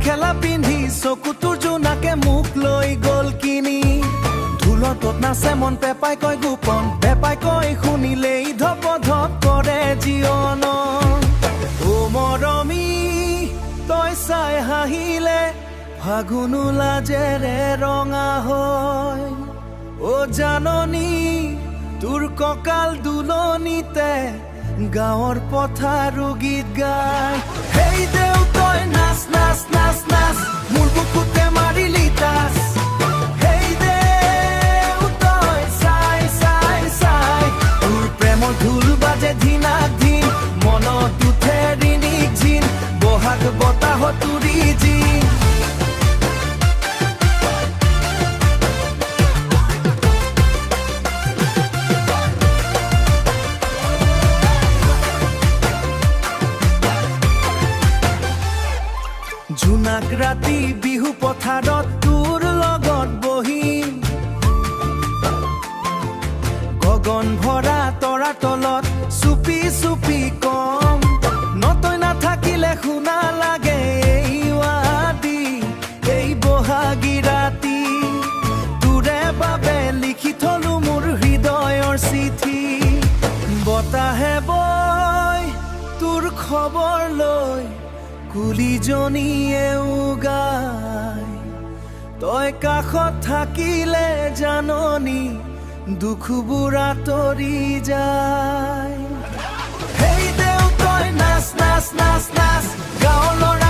মেখেলা পিন্ধি চকুটোৰ জোনাকে মোক লৈ গ'ল কিনি ঢোলৰ তত নাচে মন পেপাই কয় গোপন পেপাই কয় শুনিলেই ধপ ধপ কৰে জীৱন ও মৰমী তই চাই হাঁহিলে ফাগুনো লাজেৰে ৰঙা হয় ও জাননী তোৰ কঁকাল দুলনিতে গাঁৱৰ পথাৰো গীত গায় হেই দেউ তই নাচ নাচ নাচ নাচ মোৰ বুকুতে মাৰিলি তাচ হেই দেউ তই চাই চাই চাই তোৰ প্ৰেমৰ ঢোল বাজে ধিনাক ধিন মনত উঠে ৰিণিক ঝিন বহাগ বতাহত উৰি জিন জোনাক ৰাতি বিহু পথাৰত তোৰ লগত বহিম গগন ভৰা তৰাৰ তলত চুপি চুপি কম নতৈ নাথাকিলে শুনা লাগে এই ৱাদি এই বহাগী ৰাতি তোৰে বাবে লিখি থলো মোৰ হৃদয়ৰ চিঠি বতাহে বয় তোৰ খবৰ লৈ কুলিজনীয়ে উগায় তই কাষত থাকিলে জাননী দুখবোৰ আঁতৰি যায় হেই দেউ তই নাচ নাচ নাচ নাচ গাঁৱৰ ল'ৰা